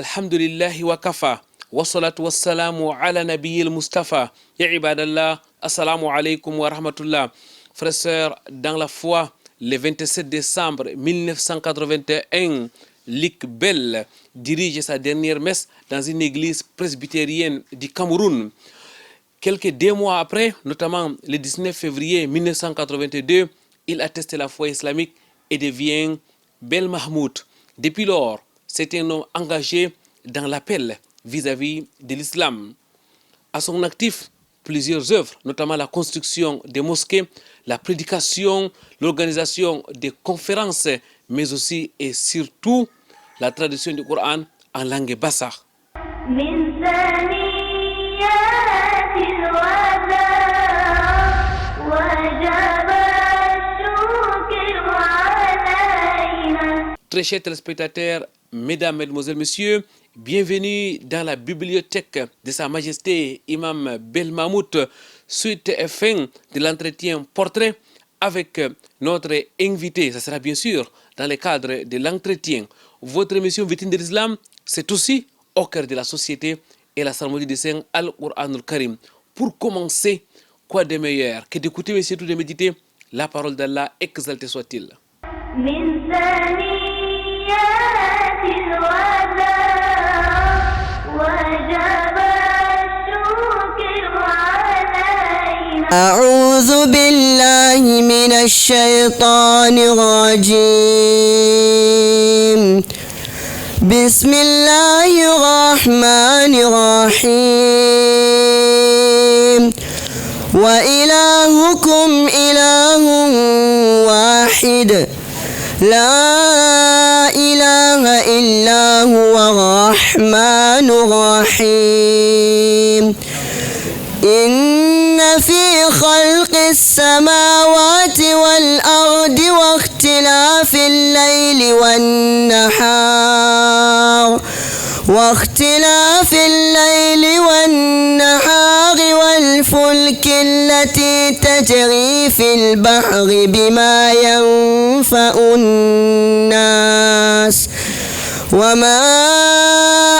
Alhamdulillahi wa kafa. Wassalatu wassalamu ala nabiyil Mustafa. Ya ibadallah, assalamu alaikum wa rahmatullah. Frères et sœurs, dans la foi, le 27 décembre 1981, Luc Bell dirige sa dernière messe dans une église presbytérienne du Cameroun. Quelques 2 mois après, notamment le 19 février 1982, il atteste la foi islamique et devient Bel Mahmoud. Depuis lors, c'est un homme engagé dans l'appel vis-à-vis de l'islam. À son actif, plusieurs œuvres, notamment la construction des mosquées, la prédication, l'organisation des conférences, mais aussi et surtout la traduction du Coran en langue bassa. Très chers téléspectateurs, mesdames, mesdemoiselles, messieurs, bienvenue dans la bibliothèque de Sa Majesté Imam Bel Mahmoud, suite et fin de l'entretien portrait avec notre invité. Ça sera bien sûr dans le cadre de l'entretien. Votre émission Vitrine de l'Islam, c'est aussi au cœur de la société et la cérémonie de Saint Al-Qur'an al-Karim. Pour commencer, quoi de meilleur que d'écouter mais surtout de méditer la parole d'Allah, exalté soit-il. أعوذ بالله من الشيطان الرجيم بسم الله الرحمن الرحيم وإلهكم إله واحد لا إله إلا هو الرحمن الرحيم إن في خلق السماوات والأرض واختلاف الليل والنهار والفلك التي تجري في البحر بما ينفع الناس وما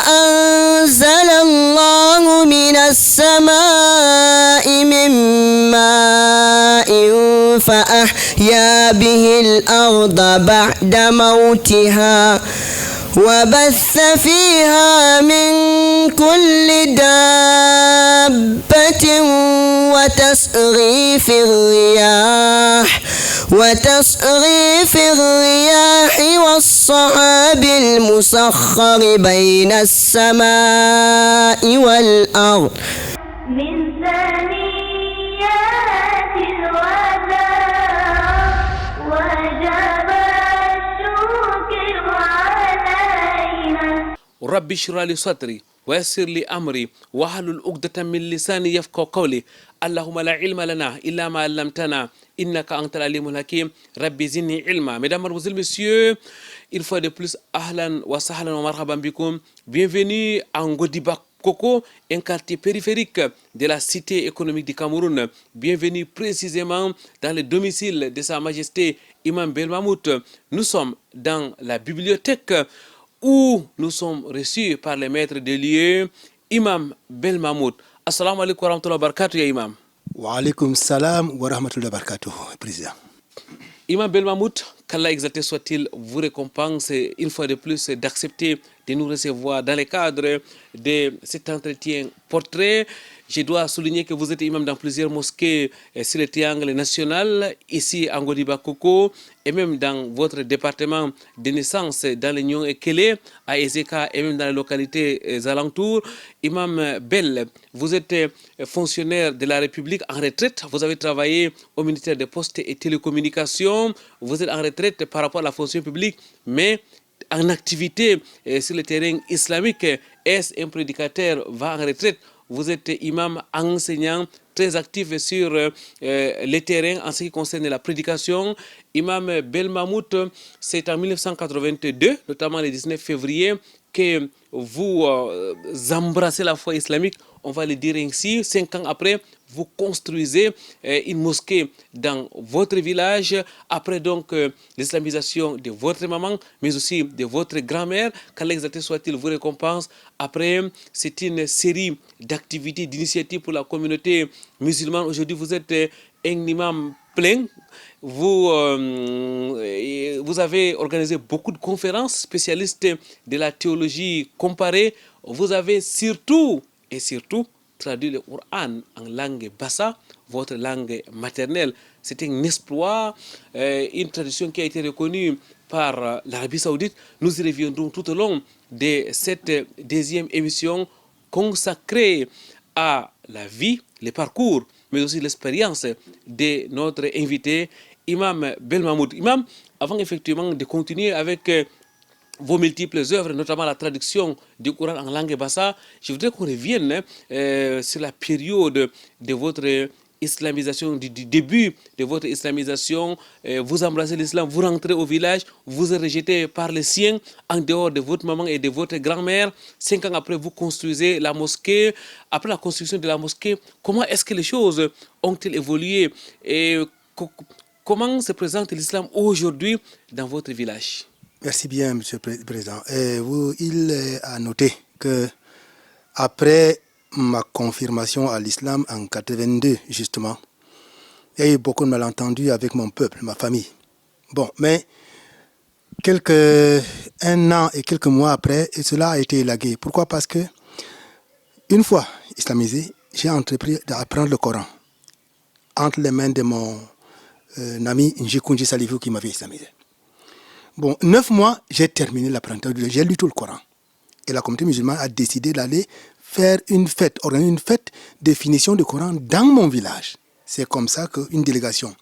أنزل الله من السماء من ماء فأحيا به الأرض بعد موتها وبث فيها من كل دابة وتصريف الرياح والصحاب المسخر بين السماء والأرض من ثنيات الوداع وجب الشكر علينا رب اشرح لي صدري ويسر لي أمري واحلل عقدة من لساني يفقهوا قولي اللهم لا علم لنا إلا ما علمتنا إنك أنت العليم الحكيم ربي زدني علما. Mesdames, Mademoiselles, Messieurs, une fois de plus, ahlan wa sahlan wa marhaban bikoum. Bienvenue à Ngodiba Koko, un quartier périphérique de la cité économique du Cameroun. Bienvenue précisément dans le domicile de Sa Majesté Imam Bel Mahmoud. Nous sommes dans la bibliothèque où nous sommes reçus par le maître des lieux, Imam Bel Mahmoud. Assalamu alaikum wa rahmatullahi wa barakatuh, ya Imam. Wa alaikum salam wa rahmatullahi wa barakatuh, président. Imam Bel Mahmoud, qu'Allah exalté soit-il, vous récompense une fois de plus d'accepter de nous recevoir dans le cadre de cet entretien portrait. Je dois souligner que vous êtes imam dans plusieurs mosquées sur le triangle national, ici à Ngodiba Koko, et même dans votre département de naissance, dans l'Union Ekele, à Ezeka, et même dans les localités alentours. Imam Bel, vous êtes fonctionnaire de la République en retraite. Vous avez travaillé au ministère des Postes et Télécommunications. Vous êtes en retraite par rapport à la fonction publique, mais en activité sur le terrain islamique. Est-ce un prédicateur va en retraite? Vous êtes imam enseignant très actif sur les terrains en ce qui concerne la prédication. Imam Bel Mahmoud, c'est en 1982, notamment le 19 février, que vous embrassez la foi islamique on va le dire ainsi. 5 ans après, vous construisez une mosquée dans votre village. Après donc l'islamisation de votre maman, mais aussi de votre grand-mère, qu'Allah exalté soit-il vous récompense. Après, c'est une série d'activités, d'initiatives pour la communauté musulmane. Aujourd'hui, vous êtes un imam plein. Vous avez organisé beaucoup de conférences spécialistes de la théologie comparée. Vous avez surtout traduit le Coran en langue bassa, votre langue maternelle. C'est un exploit, une tradition qui a été reconnue par l'Arabie Saoudite. Nous y reviendrons tout au long de cette deuxième émission consacrée à la vie, les parcours, mais aussi l'expérience de notre invité, Imam Belmahmoud. Imam, avant effectivement de continuer avec vos multiples œuvres, notamment la traduction du Coran en langue bassa, je voudrais qu'on revienne sur la période de votre islamisation, du début de votre islamisation. Vous embrassez l'islam, vous rentrez au village, vous êtes rejeté par les siens en dehors de votre maman et de votre grand-mère. 5 ans après, vous construisez la mosquée. Après la construction de la mosquée, comment est-ce que les choses ont-elles évolué et comment se présente l'islam aujourd'hui dans votre village? Merci bien, Monsieur le Président. Il a noté que après ma confirmation à l'islam en 82, justement, il y a eu beaucoup de malentendus avec mon peuple, ma famille. Bon, mais un an et quelques mois après, et cela a été élagué. Pourquoi? Parce que une fois islamisé, j'ai entrepris d'apprendre le Coran entre les mains de mon ami Njikunji Salifou qui m'avait islamisé. Bon, 9 mois, j'ai terminé l'apprentissage, j'ai lu tout le Coran. Et la communauté musulmane a décidé d'aller faire une fête, organiser une fête de finition du Coran dans mon village. C'est comme ça qu'une délégation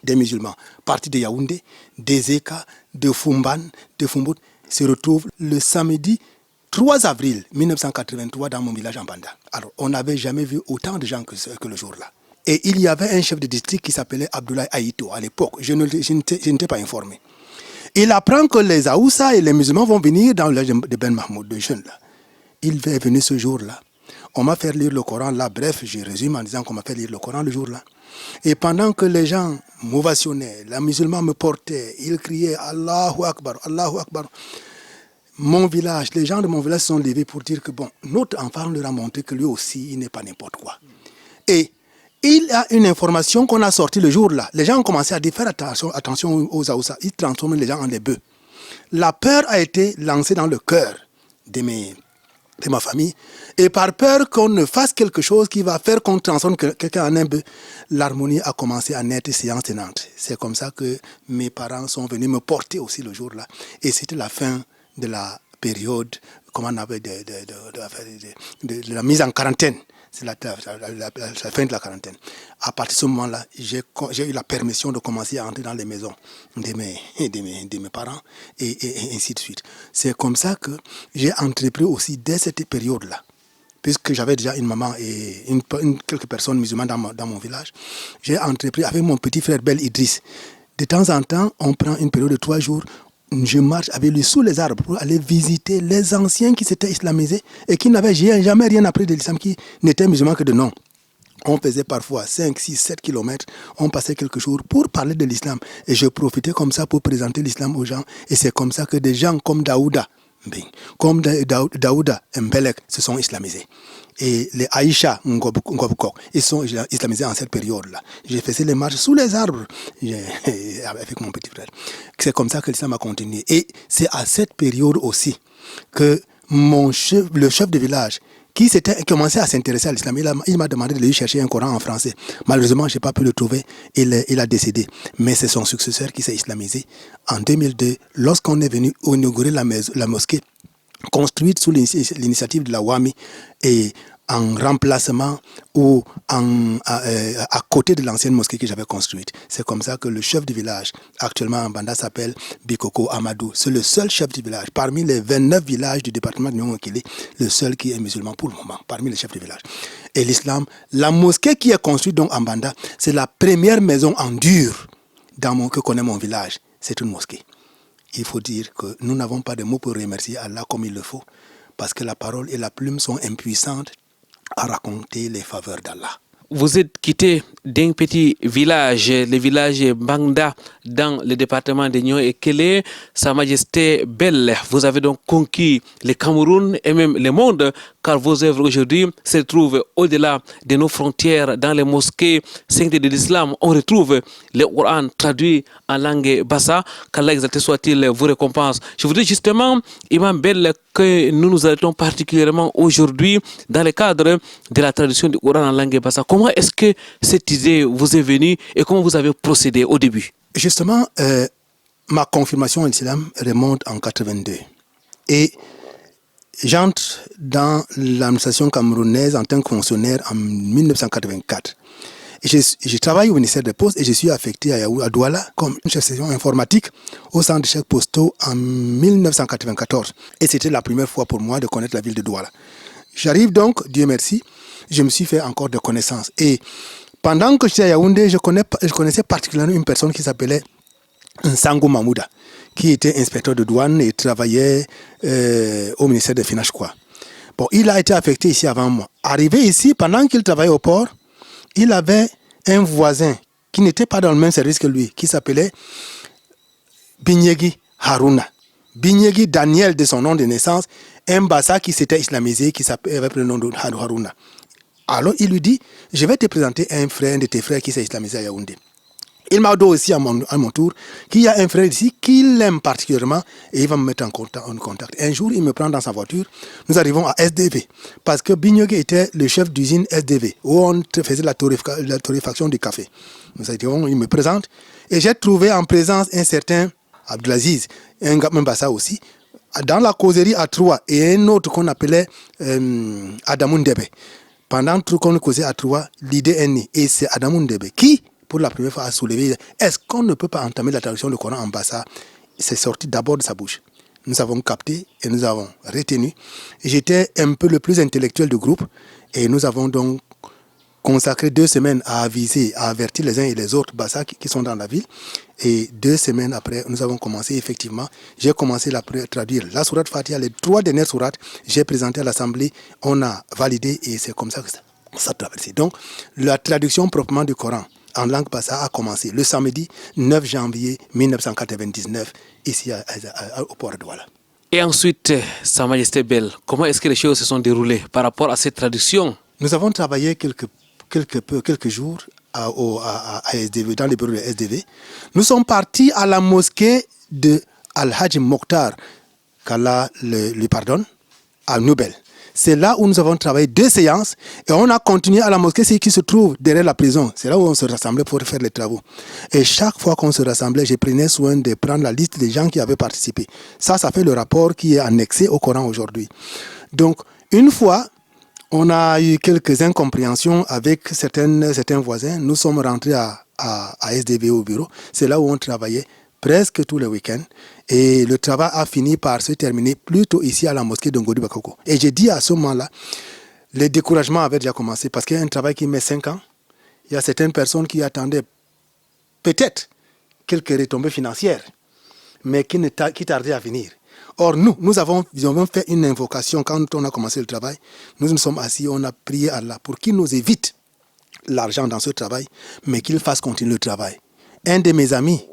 des musulmans, partis de Yaoundé, des Eka, de Fumban, de Fumbout, se retrouve le samedi 3 avril 1983 dans mon village en Banda. Alors, on n'avait jamais vu autant de gens que le jour-là. Et il y avait un chef de district qui s'appelait Abdoulaye Aïto à l'époque. Je n'étais pas informé. Il apprend que les Aoussa et les musulmans vont venir dans le village de Ben Mahmoud, le jeune là. Il est venu ce jour-là. On m'a fait lire le Coran là. Bref, je résume en disant qu'on m'a fait lire le Coran le jour-là. Et pendant que les gens m'ovationnaient, les musulmans me portaient, ils criaient Allahu Akbar, Allahu Akbar. Mon village, les gens de mon village se sont levés pour dire que bon, notre enfant leur a montré que lui aussi, il n'est pas n'importe quoi. Et il y a une information qu'on a sortie le jour-là. Les gens ont commencé à faire attention aux Aoussa. Ils transforment les gens en des bœufs. La peur a été lancée dans le cœur de ma famille. Et par peur qu'on ne fasse quelque chose qui va faire qu'on transforme quelqu'un en un bœuf, l'harmonie a commencé à naître séance tenante. C'est comme ça que mes parents sont venus me porter aussi le jour-là. Et c'était la fin de la période, comment on appelle, de la mise en quarantaine. C'est la fin de la quarantaine. À partir de ce moment-là, j'ai eu la permission de commencer à entrer dans les maisons de mes parents et ainsi de suite. C'est comme ça que j'ai entrepris aussi dès cette période-là. Puisque j'avais déjà une maman et quelques personnes musulmanes dans mon village, j'ai entrepris avec mon petit frère Bel Idriss. De temps en temps, on prend une période de 3 jours. Je marche avec lui sous les arbres pour aller visiter les anciens qui s'étaient islamisés et qui n'avaient jamais rien appris de l'islam, qui n'étaient musulmans que de nom. On faisait parfois 5, 6, 7 kilomètres, on passait quelques jours pour parler de l'islam. Et je profitais comme ça pour présenter l'islam aux gens. Et c'est comme ça que des gens comme Daouda Mbelek se sont islamisés. Et les Aïcha Ngobukok, ils sont islamisés en cette période-là. J'ai fait les marches sous les arbres avec mon petit frère. C'est comme ça que l'islam a continué. Et c'est à cette période aussi que le chef de village, qui commençait à s'intéresser à l'islam, il m'a demandé de lui chercher un Coran en français. Malheureusement, je n'ai pas pu le trouver. Il a décédé. Mais c'est son successeur qui s'est islamisé en 2002, lorsqu'on est venu inaugurer la mosquée construite sous l'initiative de la WAMI et en remplacement ou à côté de l'ancienne mosquée que j'avais construite. C'est comme ça que le chef du village, actuellement en Banda, s'appelle Bikoko Amadou. C'est le seul chef du village. Parmi les 29 villages du département de Nyongo-Okili, le seul qui est musulman pour le moment, parmi les chefs du village. Et l'islam, la mosquée qui est construite donc en Banda, c'est la première maison en dur que connaît mon village. C'est une mosquée. Il faut dire que nous n'avons pas de mots pour remercier Allah comme il le faut, parce que la parole et la plume sont impuissantes à raconter les faveurs d'Allah. Vous êtes quitté d'un petit village, le village Bangda, dans le département de Nioro et Kélé, Sa Majesté Belle. Vous avez donc conquis le Cameroun et même le monde, car vos œuvres aujourd'hui se trouvent au-delà de nos frontières, dans les mosquées saintes de l'islam. On retrouve le Coran traduit en langue bassa. Qu'Allah exalté soit-il vous récompense. Je voudrais justement, Imam Belle, que nous nous arrêtons particulièrement aujourd'hui dans le cadre de la traduction du Coran en langue bassa. Comment est-ce que cette idée vous est venue et comment vous avez procédé au début? Justement, ma confirmation en islam remonte en 82. Et j'entre dans l'administration camerounaise en tant que fonctionnaire en 1984. Et je travaille au ministère des Postes et je suis affecté à Douala comme chef de section informatique au centre de chèques postaux en 1994. Et c'était la première fois pour moi de connaître la ville de Douala. J'arrive donc, Dieu merci, je me suis fait encore de connaissances. Et pendant que j'étais à Yaoundé, je connaissais particulièrement une personne qui s'appelait Nsango Mamouda, qui était inspecteur de douane et travaillait au ministère des Finances, quoi. Bon, il a été affecté ici avant moi. Arrivé ici, pendant qu'il travaillait au port, il avait un voisin qui n'était pas dans le même service que lui, qui s'appelait Binyegi Haruna. Binyegi Daniel de son nom de naissance, un bassa qui s'était islamisé, qui avait pris le nom de Haruna. Alors il lui dit, je vais te présenter un frère, un de tes frères qui s'est islamisé à Yaoundé. Il m'a dit aussi à mon tour qu'il y a un frère ici qui l'aime particulièrement et il va me mettre en contact. Un jour, il me prend dans sa voiture. Nous arrivons à SDV parce que Bignogé était le chef d'usine SDV où on faisait la torréfaction du café. Nous arrivons, il me présente et j'ai trouvé en présence un certain Abdelaziz, un gars Mbassa aussi, dans la causerie à Troyes et un autre qu'on appelait Adamoun Debe. Pendant qu'on causait à Troyes, l'idée est née et c'est Adamoun Debe qui, pour la première fois, a soulevé, est-ce qu'on ne peut pas entamer la traduction du Coran en bassa? C'est sorti d'abord de sa bouche. Nous avons capté et nous avons retenu. J'étais un peu le plus intellectuel du groupe et nous avons donc consacré 2 semaines à aviser, à avertir les uns et les autres bassa qui sont dans la ville. Et 2 semaines après, nous avons commencé effectivement. J'ai commencé à traduire la sourate Fatiha, les 3 dernières sourates. J'ai présenté à l'Assemblée, on a validé et c'est comme ça que ça a traversé. Donc, la traduction proprement du Coran en langue bassa a commencé le samedi 9 janvier 1999 ici au port de Douala. Et ensuite, Sa Majesté Belle, comment est-ce que les choses se sont déroulées par rapport à cette traduction? Nous avons travaillé quelques jours à SDV, dans les bureaux de SDV. Nous sommes partis à la mosquée de Al-Hajj Mokhtar, qu'Allah lui pardonne, à Noubel. C'est là où nous avons travaillé 2 séances et on a continué à la mosquée qui se trouve derrière la prison. C'est là où on se rassemblait pour faire les travaux. Et chaque fois qu'on se rassemblait, je prenais soin de prendre la liste des gens qui avaient participé. Ça fait le rapport qui est annexé au Coran aujourd'hui. Donc, une fois, on a eu quelques incompréhensions avec certains voisins. Nous sommes rentrés à SDV au bureau. C'est là où on travaillait presque tous les week-ends. Et le travail a fini par se terminer plutôt ici à la mosquée de Ngodi Bakoko. Et j'ai dit à ce moment-là, le découragement avait déjà commencé parce qu'il y a un travail qui met 5 ans. Il y a certaines personnes qui attendaient peut-être quelques retombées financières, mais qui tardaient à venir. Or, nous avons fait une invocation quand on a commencé le travail. Nous nous sommes assis, on a prié Allah pour qu'il nous évite l'argent dans ce travail, mais qu'il fasse continuer le travail. Un de mes amis,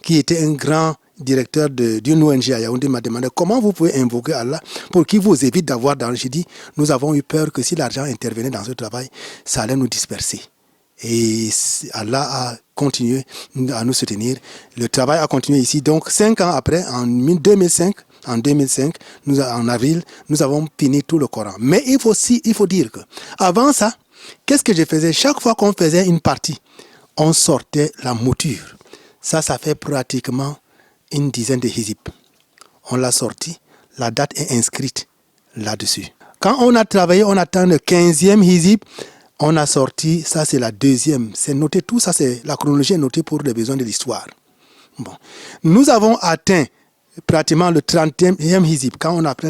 qui était un grand directeur d'une ONG à Yaoundé, m'a demandé comment vous pouvez invoquer Allah pour qu'il vous évite d'avoir d'argent. J'ai dit, nous avons eu peur que si l'argent intervenait dans ce travail, ça allait nous disperser. Et Allah a continué à nous soutenir. Le travail a continué ici. Donc 5 ans après, en 2005, en avril, nous avons fini tout le Coran. Mais il faut dire que avant ça, qu'est-ce que je faisais? Chaque fois qu'on faisait une partie, on sortait la mouture. Ça fait pratiquement une dizaine de hizib. On l'a sorti, la date est inscrite là-dessus. Quand on a travaillé, on atteint le 15e hizib, on a sorti, ça c'est la 2e. C'est noté, tout ça, c'est la chronologie est notée pour les besoins de l'histoire. Bon. Nous avons atteint pratiquement le 30e hizib. Quand on a pris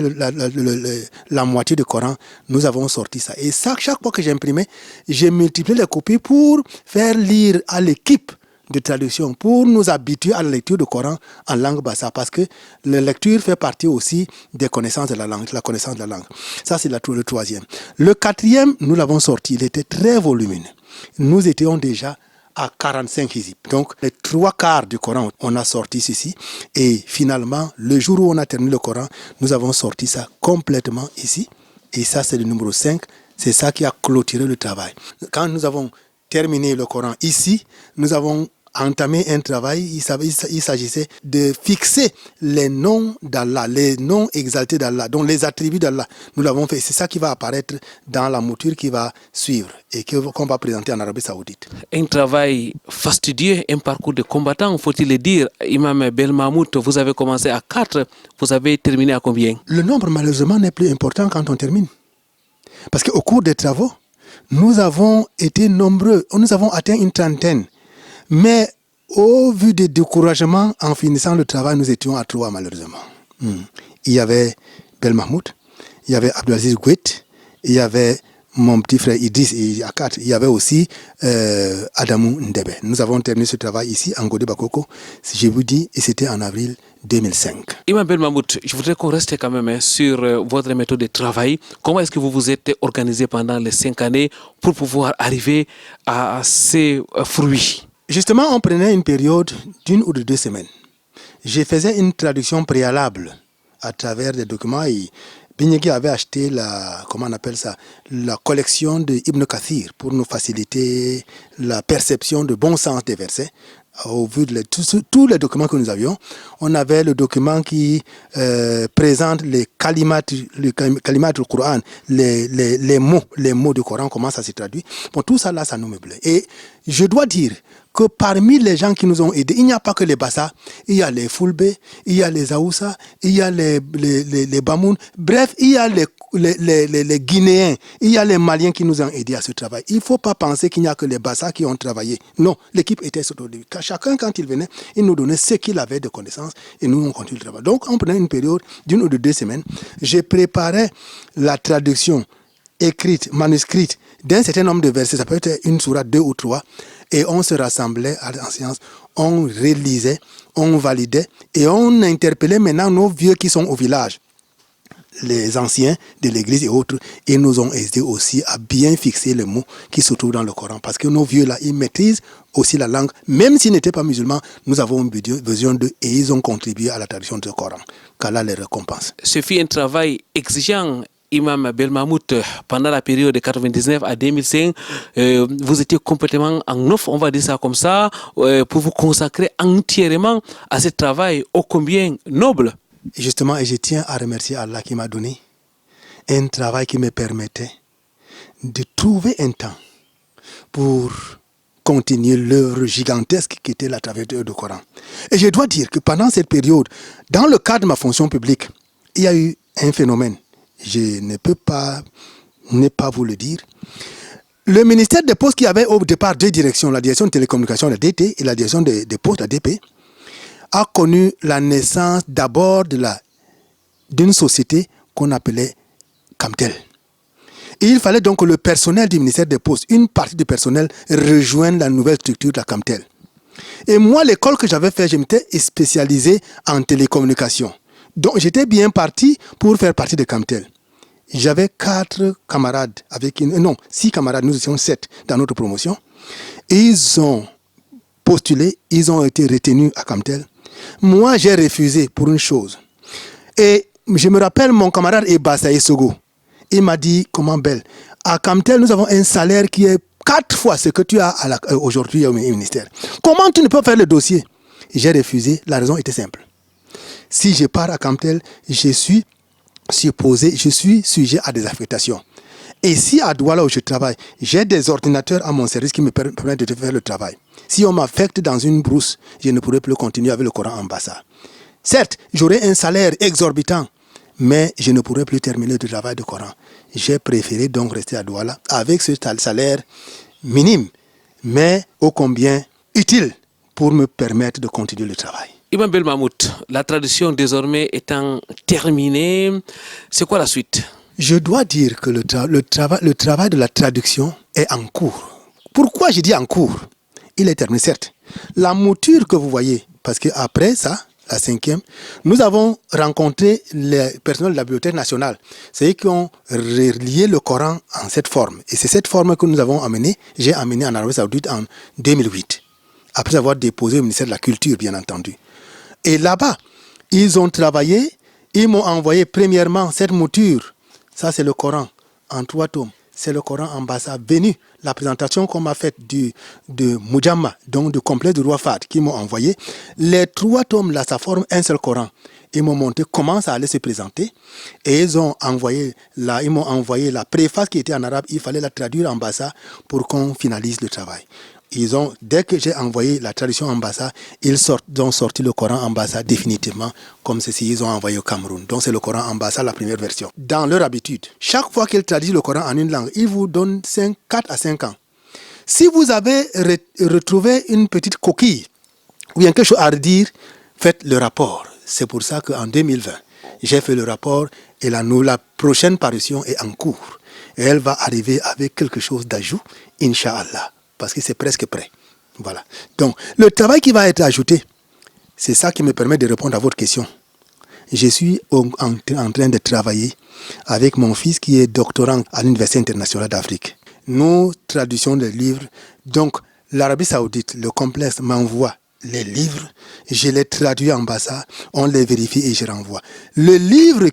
la moitié du Coran, nous avons sorti ça. Et ça, chaque fois que j'imprimais, j'ai multiplié les copies pour faire lire à l'équipe de traduction pour nous habituer à la lecture du Coran en langue bassa, parce que la lecture fait partie aussi des connaissances de la langue, la connaissance de la langue. Ça, c'est le troisième. Le quatrième, nous l'avons sorti, il était très volumineux. Nous étions déjà à 45 hizib. Donc, les 3/4 du Coran, on a sorti ceci. Et finalement, le jour où on a terminé le Coran, nous avons sorti ça complètement ici. Et ça, c'est le numéro 5. C'est ça qui a clôturé le travail. Quand nous avons terminé le Coran ici, nous avons entamé un travail. Il s'agissait de fixer les noms d'Allah, les noms exaltés d'Allah, donc les attributs d'Allah. Nous l'avons fait. C'est ça qui va apparaître dans la mouture qui va suivre et qu'on va présenter en Arabie Saoudite. Un travail fastidieux, un parcours de combattant, faut-il le dire. Imam Belmahmoud, vous avez commencé à 4, vous avez terminé à combien? Le nombre, malheureusement, n'est plus important quand on termine. Parce qu'au cours des travaux, nous avons été nombreux, nous avons atteint une trentaine. Mais au vu des découragements, en finissant le travail, nous étions à 3 malheureusement. Il y avait Belmahmoud, il y avait Abdelaziz Gouet, il y avait mon petit frère Idriss, et à 4, il y avait aussi Adamou Ndebe. Nous avons terminé ce travail ici, en Godé Bakoko, je vous dis, et c'était en avril 2005. Imam Belmahmoud, je voudrais qu'on reste quand même sur votre méthode de travail. Comment est-ce que vous vous êtes organisé pendant les 5 années pour pouvoir arriver à ces fruits? Justement, on prenait une période d'1 ou de 2 semaines. Je faisais une traduction préalable à travers des documents. Binyegui avait acheté la collection de Ibn Kathir pour nous faciliter la perception de bon sens des versets. Au vu de tous les documents que nous avions, on avait le document qui présente les kalimat du Coran, les mots du Coran, comment ça se traduit. Bon, tout ça là, ça nous meublait. Et je dois dire que parmi les gens qui nous ont aidés, il n'y a pas que les Bassa, il y a les Fulbe, il y a les Aoussa, il y a les Bamoun, bref, il y a les Guinéens, il y a les Maliens qui nous ont aidés à ce travail. Il ne faut pas penser qu'il n'y a que les Bassa qui ont travaillé. Non, l'équipe était sur le début. Chacun, quand il venait, il nous donnait ce qu'il avait de connaissances et nous, on continue le travail. Donc, on prenait une période d'1 ou de 2 semaines. J'ai préparé la traduction écrite, manuscrite, d'un certain nombre de versets. Ça peut être une sourate, 2 ou 3. Et on se rassemblait en séance, on relisait, on validait et on interpellait maintenant nos vieux qui sont au village, les anciens de l'église et autres, et nous ont aidé aussi à bien fixer les mots qui se trouvent dans le Coran. Parce que nos vieux là, ils maîtrisent aussi la langue, même s'ils n'étaient pas musulmans, nous avons besoin d'eux et ils ont contribué à la traduction du Coran. Qu'Allah les récompense. Ce fut un travail exigeant. Imam Belmahmoud, pendant la période de 99 à 2005, vous étiez complètement en off, on va dire ça comme ça, pour vous consacrer entièrement à ce travail ô combien noble. Justement, et je tiens à remercier Allah qui m'a donné un travail qui me permettait de trouver un temps pour continuer l'œuvre gigantesque qui était la traduction du Coran. Et je dois dire que pendant cette période, dans le cadre de ma fonction publique, il y a eu un phénomène. Je ne peux pas ne pas vous le dire. Le ministère des Postes, qui avait au départ 2 directions, la direction de télécommunications, la DT, et la direction des Postes, la DP, a connu la naissance d'abord d'une société qu'on appelait Camtel. Et il fallait donc que le personnel du ministère des Postes, une partie du personnel, rejoigne la nouvelle structure de la Camtel. Et moi, l'école que j'avais faite, je m'étais spécialisé en télécommunications. Donc, j'étais bien parti pour faire partie de Camtel. J'avais 4 camarades, 6 camarades, nous étions 7 dans notre promotion. Et ils ont postulé, ils ont été retenus à Camtel. Moi, j'ai refusé pour une chose. Et je me rappelle mon camarade Ebassa Sogo. Il m'a dit, comment belle, à Camtel, nous avons un salaire qui est 4 fois ce que tu as aujourd'hui au ministère. Comment tu ne peux faire le dossier? J'ai refusé, la raison était simple. Si je pars à Camtel, je suis sujet à des affectations. Et si à Douala où je travaille, j'ai des ordinateurs à mon service qui me permettent de faire le travail. Si on m'affecte dans une brousse, je ne pourrai plus continuer avec le Coran en Bassa. Certes, j'aurai un salaire exorbitant, mais je ne pourrai plus terminer le travail du Coran. J'ai préféré donc rester à Douala avec ce salaire minime, mais ô combien utile pour me permettre de continuer le travail. Imam Belmahmoud, la traduction désormais étant terminée, c'est quoi la suite? Je dois dire que le travail de la traduction est en cours. Pourquoi je dis en cours? Il est terminé, certes, La mouture que vous voyez, parce qu'après ça, la 5e, nous avons rencontré les personnels de la Bibliothèque nationale. C'est eux qui ont relié le Coran en cette forme. Et c'est cette forme que nous avons amenée, j'ai amenée en Arabie Saoudite en 2008. Après avoir déposé au ministère de la Culture, bien entendu. Et là-bas, ils ont travaillé, ils m'ont envoyé premièrement cette mouture. Ça, c'est le Coran en 3 tomes. C'est le Coran en Bassa venu. La présentation qu'on m'a faite de Mujamma, donc du complet du roi Fahd, qui m'ont envoyé. Les 3 tomes là, ça forme un seul Coran. Ils m'ont montré comment ça allait se présenter. Et ils m'ont envoyé la préface qui était en arabe. Il fallait la traduire en Bassa pour qu'on finalise le travail. Dès que j'ai envoyé la traduction en Bassa, ils ont sorti le Coran en Bassa définitivement, comme ceci, ils ont envoyé au Cameroun. Donc c'est le Coran en Bassa, la première version. Dans leur habitude, chaque fois qu'ils traduisent le Coran en une langue, ils vous donnent 4 à 5 ans. Si vous avez retrouvé une petite coquille, ou bien quelque chose à redire, faites le rapport. C'est pour ça qu'en 2020, j'ai fait le rapport et la prochaine parution est en cours. Et elle va arriver avec quelque chose d'ajout, Inch'Allah. Parce que c'est presque prêt. Voilà. Donc, le travail qui va être ajouté, c'est ça qui me permet de répondre à votre question. Je suis en train de travailler avec mon fils qui est doctorant à l'Université internationale d'Afrique. Nous traduisons les livres. Donc, l'Arabie Saoudite, le complexe m'envoie les livres. Je les traduis en Bassa, on les vérifie et je renvoie. Le livre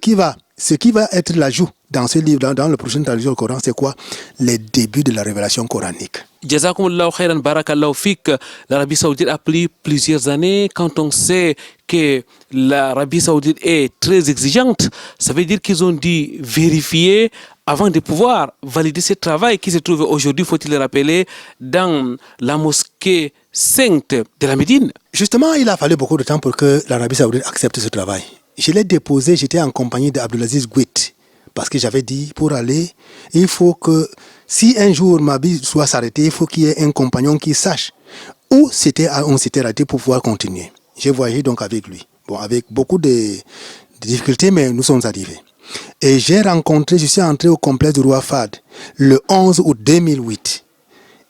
ce qui va être l'ajout dans ce livre, dans le prochain traduction du Coran, c'est quoi? Les débuts de la révélation coranique. Jazakumullahu khairan, barakallahu fik. L'Arabie Saoudite a pris plusieurs années. Quand on sait que l'Arabie Saoudite est très exigeante, ça veut dire qu'ils ont dû vérifier avant de pouvoir valider ce travail qui se trouve aujourd'hui, faut-il le rappeler, dans la mosquée sainte de la Médine. Justement, il a fallu beaucoup de temps pour que l'Arabie Saoudite accepte ce travail. Je l'ai déposé, j'étais en compagnie d'Abdelaziz Gouit, parce que j'avais dit, pour aller, il faut que, si un jour ma vie soit s'arrêter, il faut qu'il y ait un compagnon qui sache où on s'était raté pour pouvoir continuer. J'ai voyagé donc avec lui. Bon, avec beaucoup de difficultés, mais nous sommes arrivés. Et je suis entré au complexe du roi Fahd le 11 août 2008.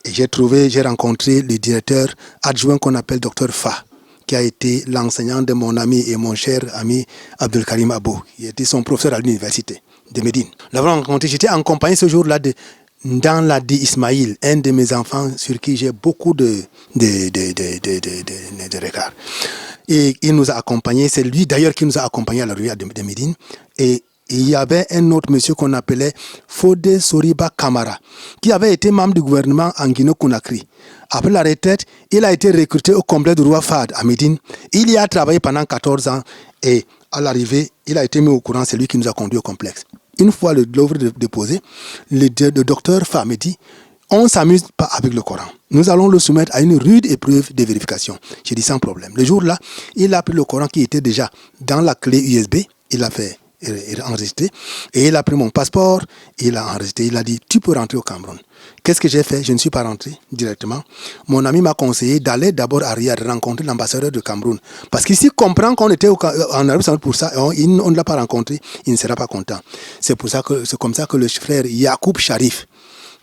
Et j'ai rencontré le directeur adjoint qu'on appelle Dr Fa, qui a été l'enseignant de mon ami et mon cher ami Abdel Karim Abou, qui était son professeur à l'université de Médine. Nous l'avons rencontré, j'étais en compagnie ce jour-là dans Ladi Ismail, un de mes enfants sur qui j'ai beaucoup de regards. Et il nous a accompagnés, c'est lui d'ailleurs qui nous a accompagnés à la rue de Médine. Et il y avait un autre monsieur qu'on appelait Fodé Soriba Kamara, qui avait été membre du gouvernement en Guinée-Conakry. Après la retraite, il a été recruté au complexe du roi Fahd à Médine. Il y a travaillé pendant 14 ans et à l'arrivée, il a été mis au courant, c'est lui qui nous a conduit au complexe. Une fois l'œuvre déposée, le docteur Fa me dit, on ne s'amuse pas avec le Coran. Nous allons le soumettre à une rude épreuve de vérification. J'ai dit sans problème. Le jour-là, il a pris le Coran qui était déjà dans la clé USB. Il a fait enregistrer. Et il a pris mon passeport. Il a enregistré. Il a dit, tu peux rentrer au Cameroun. Qu'est-ce que j'ai fait? Je ne suis pas rentré directement. Mon ami m'a conseillé d'aller d'abord à Riyad rencontrer l'ambassadeur de Cameroun. Parce qu'ici, comprend qu'on était en Arabie Saoudite pour ça. On ne l'a pas rencontré. Il ne sera pas content. C'est comme ça que le frère Yacoub Sharif,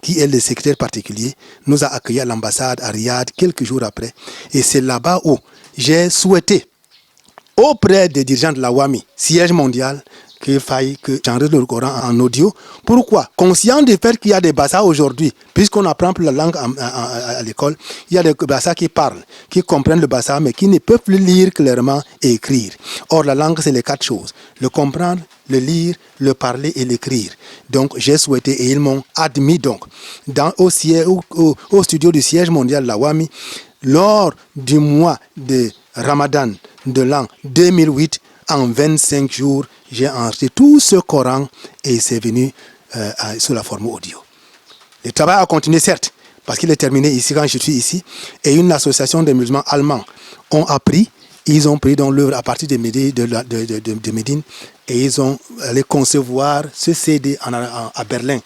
qui est le secrétaire particulier, nous a accueillis à l'ambassade à Riyad quelques jours après. Et c'est là-bas où j'ai souhaité, auprès des dirigeants de la WAMI, siège mondial, qu'il faille que j'enregistre le Coran en audio. Pourquoi? Conscient du fait qu'il y a des Bassa aujourd'hui, puisqu'on apprend plus la langue à l'école, il y a des Bassa qui parlent, qui comprennent le Bassa, mais qui ne peuvent plus lire clairement et écrire. Or, la langue, c'est les 4 choses. Le comprendre, le lire, le parler et l'écrire. Donc, j'ai souhaité, et ils m'ont admis donc, au studio du siège mondial, la WAMI, lors du mois de Ramadan de l'an 2008, en 25 jours, j'ai enregistré tout ce Coran et c'est venu sous la forme audio. Le travail a continué, certes, parce qu'il est terminé ici quand je suis ici, et une association de musulmans allemands ils ont pris dans l'œuvre à partir de Médine et ils ont allé concevoir ce CD à Berlin.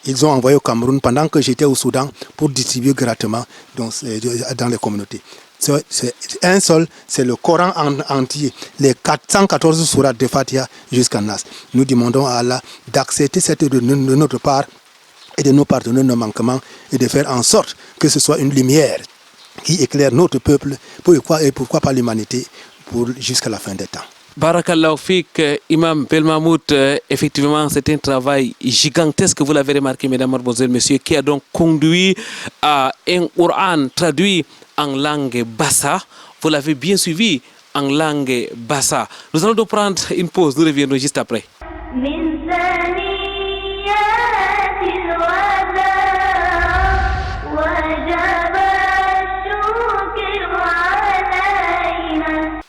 Ils ont envoyé au Cameroun pendant que j'étais au Soudan pour distribuer gratuitement dans les communautés. C'est un seul, c'est le Coran entier, les 414 sourates de Fatiha jusqu'à Nas. Nous demandons à Allah d'accepter cette de notre part et de nous pardonner nos manquements et de faire en sorte que ce soit une lumière qui éclaire notre peuple, et pourquoi pas l'humanité, jusqu'à la fin des temps. Barakallahu Fik, Imam Belmahmoud, effectivement, c'est un travail gigantesque, vous l'avez remarqué, mesdames, mademoiselles, messieurs, qui a donc conduit à un Coran traduit en langue bassa. Vous l'avez bien suivi en langue bassa. Nous allons donc prendre une pause, nous reviendrons juste après.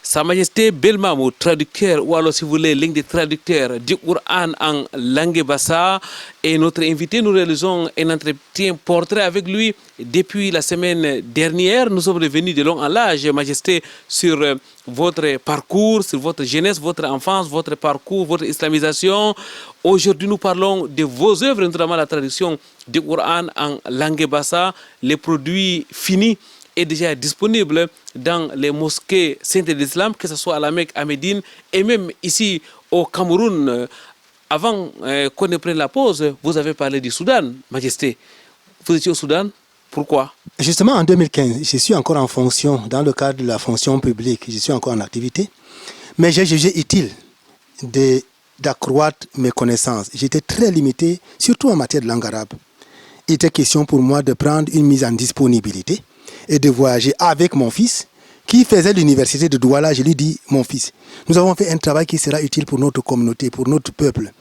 Sa Majesté Belmahmoud, traducteur, ou alors si vous voulez, l'un des traducteurs du Coran en langue bassa, est notre invité. Nous réalisons un entretien portrait avec lui depuis la semaine dernière. Nous sommes revenus de long en large, Majesté, sur votre parcours, sur votre jeunesse, votre enfance, votre parcours, votre islamisation. Aujourd'hui, nous parlons de vos œuvres, notamment la traduction du Coran en langue bassa, les produits finis est déjà disponible dans les mosquées saintes de l'Islam, que ce soit à la Mecque, à Médine et même ici au Cameroun. Avant qu'on ne prenne la pause, vous avez parlé du Soudan, Majesté. Vous étiez au Soudan, pourquoi? Justement, en 2015, je suis encore en fonction, dans le cadre de la fonction publique, je suis encore en activité, mais j'ai jugé utile d'accroître mes connaissances. J'étais très limité, surtout en matière de langue arabe. Il était question pour moi de prendre une mise en disponibilité et de voyager avec mon fils qui faisait l'université de Douala. Je lui dis, mon fils, nous avons fait un travail qui sera utile pour notre communauté, pour notre peuple.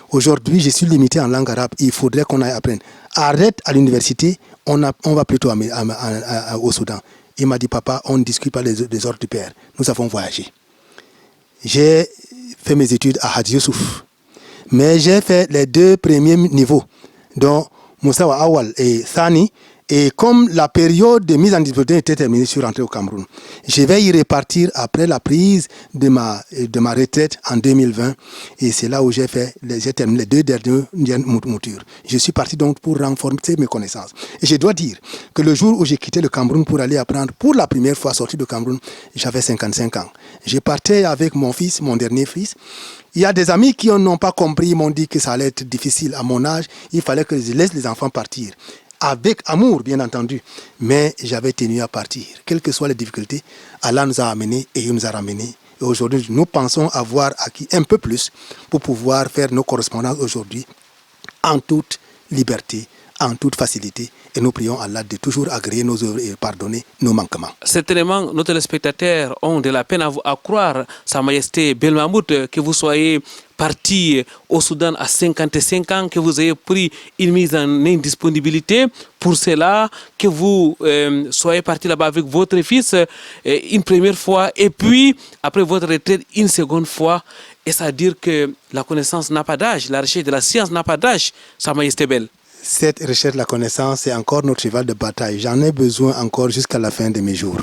Aujourd'hui, je suis limité en langue arabe, il faudrait qu'on aille apprendre. Arrête à l'université, on va plutôt au Soudan. Il m'a dit, papa, on ne discute pas des ordres du père. Nous avons voyagé. J'ai fait mes études à Hadji Youssouf, mais j'ai fait les 2 premiers niveaux, dont Moussawa Awal et Thani. Et comme la période de mise en disponibilité était terminée, je suis rentré au Cameroun. Je vais y repartir après la prise de ma retraite en 2020. Et c'est là où j'ai terminé les 2 dernières moutures. Je suis parti donc pour renforcer mes connaissances. Et je dois dire que le jour où j'ai quitté le Cameroun pour aller apprendre, pour la première fois sorti du Cameroun, j'avais 55 ans. Je partais avec mon fils, mon dernier fils. Il y a des amis qui n'ont pas compris, ils m'ont dit que ça allait être difficile à mon âge. Il fallait que je laisse les enfants partir. Avec amour, bien entendu, mais j'avais tenu à partir. Quelles que soient les difficultés, Allah nous a amenés et il nous a ramenés. Et aujourd'hui, nous pensons avoir acquis un peu plus pour pouvoir faire nos correspondances aujourd'hui en toute liberté, en toute facilité. Et nous prions Allah de toujours agréer nos œuvres et pardonner nos manquements. Certainement, nos téléspectateurs ont de la peine à croire, Sa Majesté Belmahmoud, que vous soyez parti au Soudan à 55 ans, que vous ayez pris une mise en indisponibilité pour cela, que vous soyez parti là-bas avec votre fils une première fois et puis, après votre retraite, une seconde fois. Et ça veut dire que la connaissance n'a pas d'âge, la recherche de la science n'a pas d'âge, Sa Majesté Belle. Cette recherche de la connaissance, c'est encore notre cheval de bataille. J'en ai besoin encore jusqu'à la fin de mes jours.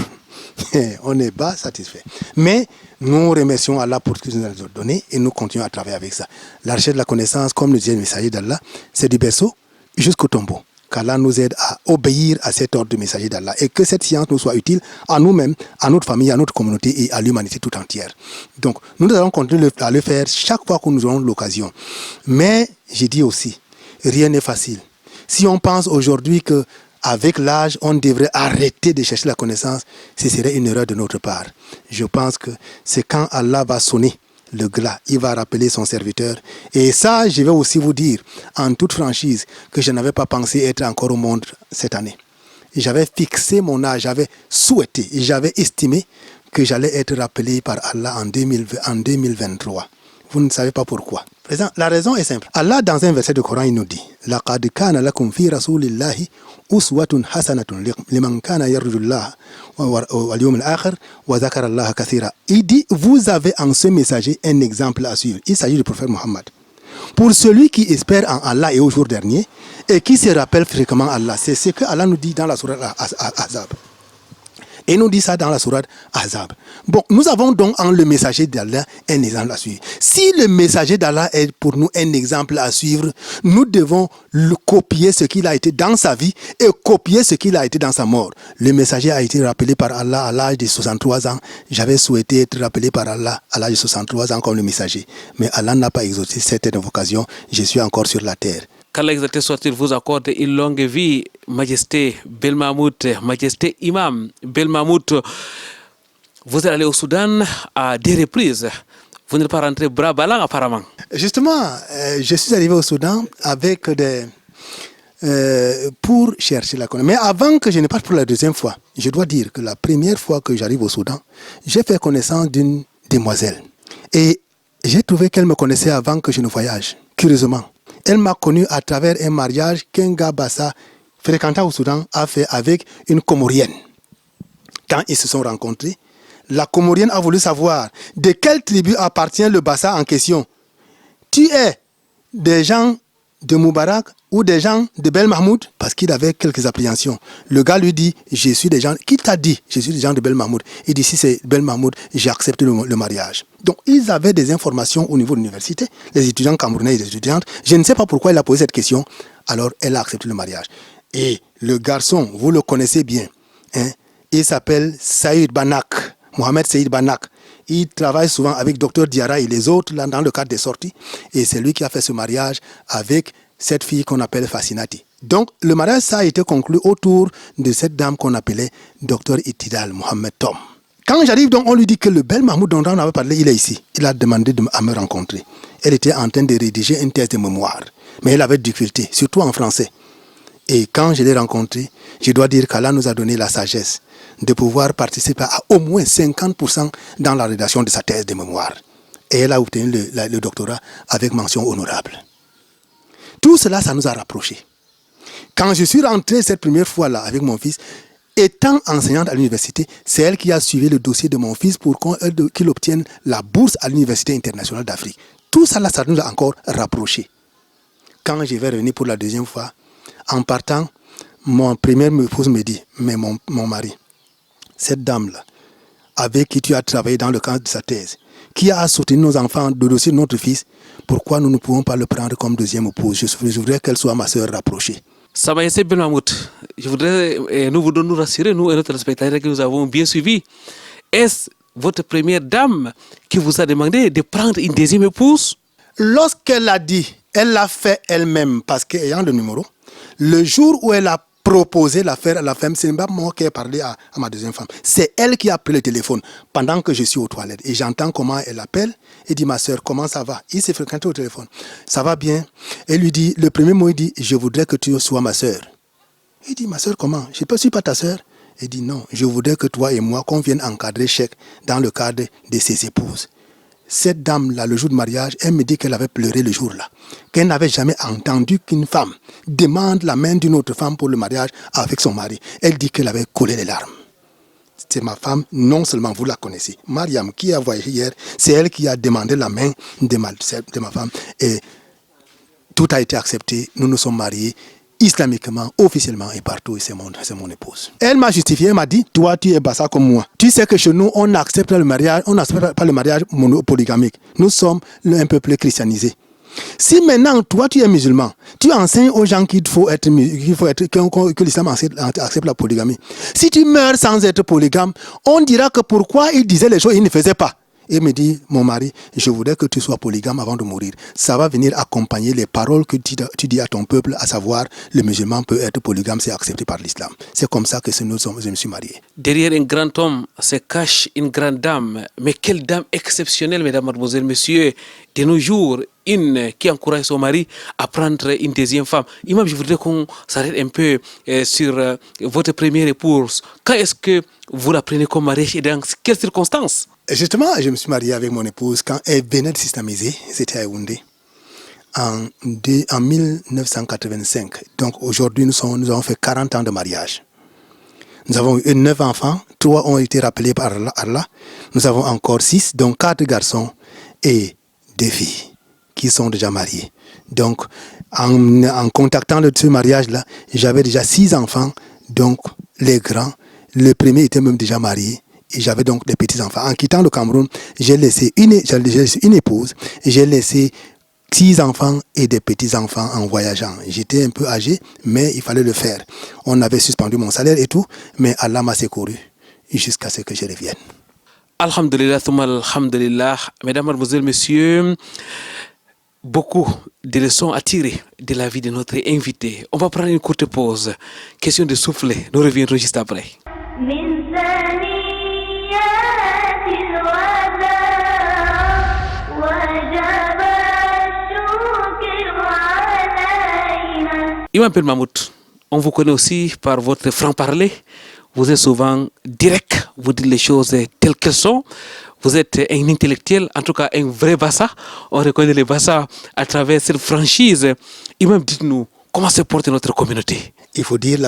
On n'est pas satisfait. Mais nous remercions Allah pour ce qu'il nous a donné et nous continuons à travailler avec ça. La recherche de la connaissance, comme le disait le messager d'Allah, c'est du berceau jusqu'au tombeau. Qu'Allah nous aide à obéir à cet ordre du messager d'Allah et que cette science nous soit utile à nous-mêmes, à notre famille, à notre communauté et à l'humanité tout entière. Donc, nous allons continuer à le faire chaque fois que nous aurons l'occasion. Mais, j'ai dit aussi, rien n'est facile. Si on pense aujourd'hui qu'avec l'âge, on devrait arrêter de chercher la connaissance, ce serait une erreur de notre part. Je pense que c'est quand Allah va sonner le glas, il va rappeler son serviteur. Et ça, je vais aussi vous dire, en toute franchise, que je n'avais pas pensé être encore au monde cette année. J'avais fixé mon âge, j'avais souhaité, j'avais estimé que j'allais être rappelé par Allah en 2023. Vous ne savez pas pourquoi. La raison est simple. Allah, dans un verset du Coran, il nous dit لَقَدْ كَانَ لَكُمْ فِي رَسُولِ اللَّهِ أُسْوَةٌ حَسَنَةٌ لِمَنْ كَانَ يَرْجُو اللَّهَ وَالْيَوْمَ الْآخِرَ وَذَكَرَ اللَّهَ كَثِيرًا. Il dit, vous avez en ce messager un exemple à suivre. Il s'agit du prophète Mohammed. Pour celui qui espère en Allah et au jour dernier et qui se rappelle fréquemment Allah, c'est ce que Allah nous dit dans la sourate Ahzab. Et nous dit ça dans la sourate Ahzab. Bon, nous avons donc en le messager d'Allah un exemple à suivre. Si le messager d'Allah est pour nous un exemple à suivre, nous devons copier ce qu'il a été dans sa vie et copier ce qu'il a été dans sa mort. Le messager a été rappelé par Allah à l'âge de 63 ans. J'avais souhaité être rappelé par Allah à l'âge de 63 ans comme le messager. Mais Allah n'a pas exaucé cette vocation. Je suis encore sur la terre. qu'Allah exalté soit-il vous accorde une longue vie, Majesté Belmamout, Majesté Imam Belmamout. Vous êtes allé au Soudan à des reprises. Vous n'êtes pas rentré bras ballants apparemment. Justement, je suis arrivé au Soudan avec pour chercher la connaissance. Mais avant que je ne parte pour la deuxième fois, je dois dire que la première fois que j'arrive au Soudan, j'ai fait connaissance d'une demoiselle. Et j'ai trouvé qu'elle me connaissait avant que je ne voyage. Curieusement, elle m'a connu à travers un mariage qu'un gars Bassa, fréquentant au Soudan, a fait avec une Comorienne. Quand ils se sont rencontrés, la Comorienne a voulu savoir de quelle tribu appartient le Bassa en question. Tu es des gens de Moubarak ou des gens de Belmahmoud? Parce qu'il avait quelques appréhensions. Le gars lui dit, je suis des gens... Qui t'a dit? Je suis des gens de Belmahmoud. Il dit, si c'est Belmahmoud, j'ai accepté le mariage. Donc, ils avaient des informations au niveau de l'université, les étudiants camerounais et les étudiantes. Je ne sais pas pourquoi il a posé cette question. Alors, elle a accepté le mariage. Et le garçon, vous le connaissez bien, hein, il s'appelle Saïd Banak. Mohamed Saïd Banak. Il travaille souvent avec Dr Diarra et les autres là, dans le cadre des sorties. Et c'est lui qui a fait ce mariage avec cette fille qu'on appelle Fascinati. Donc, le mariage, ça a été conclu autour de cette dame qu'on appelait Dr Itidal Mohamed Tom. Quand j'arrive, donc, on lui dit que le bel Mahmoud dont on avait parlé, il est ici. Il a demandé à me rencontrer. Elle était en train de rédiger une thèse de mémoire. Mais elle avait difficulté, surtout en français. Et quand je l'ai rencontré, je dois dire qu'Allah nous a donné la sagesse de pouvoir participer à au moins 50% dans la rédaction de sa thèse de mémoire. Et elle a obtenu le doctorat avec mention honorable. Tout cela, ça nous a rapprochés. Quand je suis rentré cette première fois-là avec mon fils, étant enseignante à l'université, c'est elle qui a suivi le dossier de mon fils pour qu'il obtienne la bourse à l'Université internationale d'Afrique. Tout ça, là, ça nous a encore rapprochés. Quand je vais revenir pour la deuxième fois, en partant, mon première épouse me dit, mais mon mari, cette dame-là, avec qui tu as travaillé dans le cadre de sa thèse, qui a soutenu nos enfants, le dossier de notre fils, pourquoi nous ne pouvons pas le prendre comme deuxième épouse? Je voudrais qu'elle soit ma sœur rapprochée. Samaïsé Belmamout, je voudrais nous rassurer, nous et notre spectateur que nous avons bien suivi. Est-ce votre première dame qui vous a demandé de prendre une deuxième épouse? Lorsqu'elle l'a dit, elle l'a fait elle-même, parce qu'ayant le numéro, le jour où elle a proposé l'affaire à la femme, c'est pas moi qui ai parlé à ma deuxième femme. C'est elle qui a pris le téléphone pendant que je suis aux toilettes. Et j'entends comment elle appelle et dit, ma soeur, comment ça va? Il s'est fréquenté au téléphone. Ça va bien? Elle lui dit, le premier mot, il dit, je voudrais que tu sois ma soeur. Il dit, ma soeur, comment? Je ne suis pas ta soeur. Elle dit, non, je voudrais que toi et moi, qu'on vienne encadrer Cheikh dans le cadre de ses épouses. Cette dame-là, le jour du mariage, elle me dit qu'elle avait pleuré le jour-là. Qu'elle n'avait jamais entendu qu'une femme demande la main d'une autre femme pour le mariage avec son mari. Elle dit qu'elle avait collé les larmes. C'est ma femme, non seulement vous la connaissez. Mariam, qui a voyagé hier, c'est elle qui a demandé la main de ma femme. Et tout a été accepté. Nous nous sommes mariés islamiquement, officiellement et partout. Et c'est mon épouse. Elle m'a justifié, elle m'a dit, toi tu es bassa comme moi. Tu sais que chez nous, on n'accepte pas le mariage, on n'accepte pas le mariage monopolygamique. Nous sommes un peuple christianisé. Si maintenant, toi tu es musulman, tu enseignes aux gens que l'islam accepte la polygamie. Si tu meurs sans être polygame, on dira que pourquoi il disait les choses, il ne faisait pas. Il me dit, mon mari, je voudrais que tu sois polygame avant de mourir. Ça va venir accompagner les paroles que tu dis à ton peuple, à savoir, le musulman peut être polygame, c'est accepté par l'islam. C'est comme ça que je me suis marié. Derrière un grand homme se cache une grande dame. Mais quelle dame exceptionnelle, mesdames, mademoiselles, messieurs, de nos jours, une qui encourage son mari à prendre une deuxième femme. Imam, je voudrais qu'on s'arrête un peu sur votre première épouse. Quand est-ce que vous la prenez comme mariage et dans quelles circonstances? Justement, je me suis marié avec mon épouse quand elle venait de s'islamiser, c'était à Yaoundé, en 1985. Donc aujourd'hui, nous avons fait 40 ans de mariage. Nous avons eu 9 enfants, 3 ont été rappelés par Allah. Nous avons encore 6, donc 4 garçons et 2 filles qui sont déjà mariées. Donc, en contactant ce mariage-là, j'avais déjà 6 enfants, donc les grands. Le premier était même déjà marié. Et j'avais donc des petits-enfants. En quittant le Cameroun, j'ai laissé une épouse, j'ai laissé 6 enfants et des petits-enfants en voyageant. J'étais un peu âgé, mais il fallait le faire. On avait suspendu mon salaire et tout, mais Allah m'a secouru jusqu'à ce que je revienne. Alhamdulillah, thumma alhamdulillah. Mesdames, mademoiselles, messieurs, beaucoup de leçons à tirer de la vie de notre invité. On va prendre une courte pause. Question de souffler. Nous reviendrons juste après. من ثنيات الوداع وجب الشكر علينا. Imam Pel Mahmoud, on vous connaît aussi par votre franc-parler. Vous êtes souvent direct, vous dites les choses telles qu'elles sont. Vous êtes un intellectuel, en tout cas un vrai Bassa. On reconnaît les Bassa à travers cette franchise. Imam, dites-nous, comment se porte notre communauté? Il faut dire que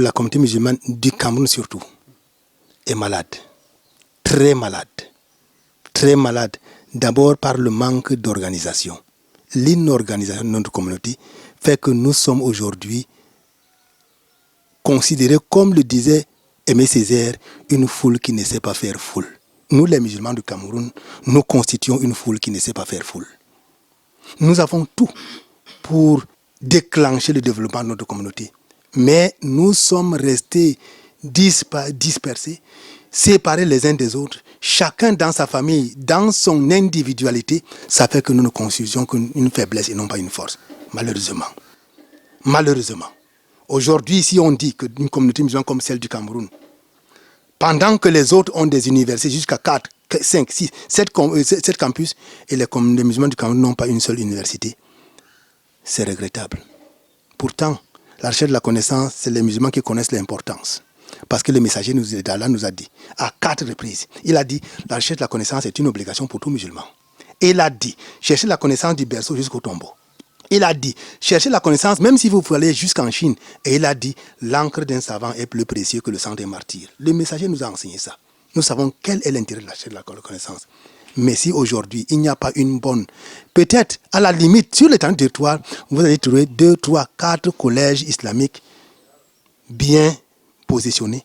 la communauté musulmane du Cameroun surtout est malade. Très malade. Très malade. D'abord par le manque d'organisation. L'inorganisation de notre communauté fait que nous sommes aujourd'hui considérés, comme le disait Aimé Césaire, une foule qui ne sait pas faire foule. Nous, les musulmans du Cameroun, nous constituons une foule qui ne sait pas faire foule. Nous avons tout pour déclencher le développement de notre communauté. Mais nous sommes restés dispersés, séparés les uns des autres, chacun dans sa famille, dans son individualité. Ça fait que nous ne constituons qu'une faiblesse et non pas une force, malheureusement. Malheureusement. Aujourd'hui, si on dit qu'une communauté musulmane comme celle du Cameroun, pendant que les autres ont des universités jusqu'à 4, 5, 6, 7 campus, et les musulmans du Cameroun n'ont pas une seule université, c'est regrettable. Pourtant, la recherche de la connaissance, c'est les musulmans qui connaissent l'importance. Parce que le messager d'Allah nous a dit, à 4 reprises, il a dit, la recherche de la connaissance est une obligation pour tout musulman. Et il a dit, cherchez la connaissance du berceau jusqu'au tombeau. Il a dit, cherchez la connaissance même si vous allez jusqu'en Chine. Et il a dit, l'encre d'un savant est plus précieux que le sang d'un martyr. Le messager nous a enseigné ça. Nous savons quel est l'intérêt de la recherche de la connaissance. Mais si aujourd'hui, il n'y a pas une bonne... Peut-être, à la limite, sur l'étendue du territoire, vous allez trouver 2, 3, 4 collèges islamiques bien positionnés.